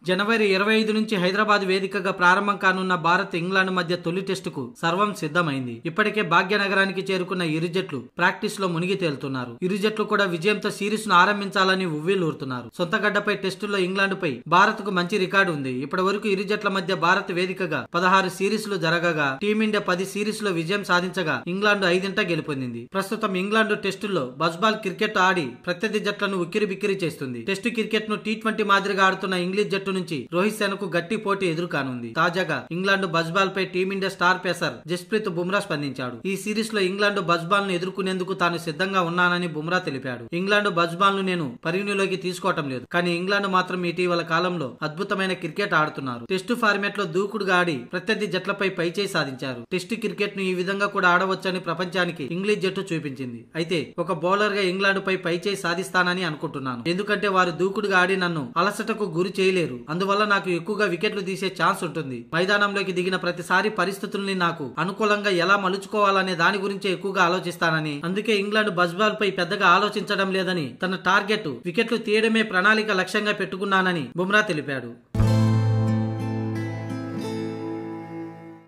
జనవరి 25 నుంచి హైదరాబాద్ వేదికగా ప్రారంభం కానున్న భారత్ ఇంగ్లాండ్ మధ్య తొలి టెస్టుకు సర్వం సిద్ధమైంది. ఇప్పటికే భాగ్యనగరానికి చేరుకున్న ఇరు జట్లు ప్రాక్టీస్ లో మునిగి తేలుతున్నారు. ఇరు జట్లు కూడా విజయంతో సిరీస్ ను ఆరంభించాలని ఉవ్విళ్లూరుతున్నారు. సొంత గడ్డపై టెస్టుల్లో ఇంగ్లాండ్ పై భారత్ కు మంచి రికార్డు ఉంది. ఇప్పటి వరకు ఇరు జట్ల మధ్య భారత్ వేదికగా 16 సిరీస్లు జరగగా టీమిండియా 10 సిరీస్ లో విజయం సాధించగా ఇంగ్లాండ్ 5 గెలుపొందింది. ప్రస్తుతం ఇంగ్లాండ్ టెస్టుల్లో బజ్బాల్ క్రికెట్ ఆడి ప్రత్యర్థి జట్లను ఉక్కిరి బిక్కిరి చేస్తుంది. టెస్టు క్రికెట్ ను T20 మాదిరిగా ఆడుతున్న ఇంగ్లీష్ జట్టు నుంచి రోహిత్ శర్మకు గట్టి పోటీ ఎదురుకానుంది. తాజాగా ఇంగ్లాండ్ బజ్బాల్ పై team India star pacer Jasprit Bumrah స్పందించాడు. ఈ సిరీస్ లో ఇంగ్లాండ్ బజ్బాల్ ను ఎదుర్కొనేందుకు తాను సిద్ధంగా ఉన్నానని బుమ్రా తెలిపాడు. ఇంగ్లాండ్ బజ్బాల్ ను నేను పరిగణలోకి తీసుకోవటం లేదు, కానీ ఇంగ్లాండ్ మాత్రం ఇటీవల కాలంలో అద్భుతమైన క్రికెట్ ఆడుతున్నారు. టెస్టు ఫార్మాట్ లో దూకుడుగా ఆడి ప్రత్యర్థి జట్లపై పైచేయి సాధించారు. టెస్టు క్రికెట్ ను ఈ విధంగా కూడా ఆడవచ్చని ప్రపంచానికి ఇంగ్లీష్ జట్టు చూపించింది. అయితే ఒక బౌలర్ గా ఇంగ్లాండ్ పై పైచేయి సాధిస్తానని అనుకుంటున్నాను. ఎందుకంటే వారు దూకుడుగా ఆడి నన్ను అలసటకు గురి చేయలేరు. అందువల్ల నాకు ఎక్కువగా వికెట్లు తీసే ఛాన్స్ ఉంటుంది. మైదానంలోకి దిగిన ప్రతిసారి పరిస్థితుల్ని నాకు అనుకూలంగా ఎలా మలుచుకోవాలనే దాని గురించే ఎక్కువగా ఆలోచిస్తానని, అందుకే ఇంగ్లాండ్ బజ్బాల్ పై పెద్దగా ఆలోచించడం లేదని, తన టార్గెట్ వికెట్లు తీయడమే ప్రణాళిక లక్ష్యంగా పెట్టుకున్నానని బుమ్రా తెలిపాడు.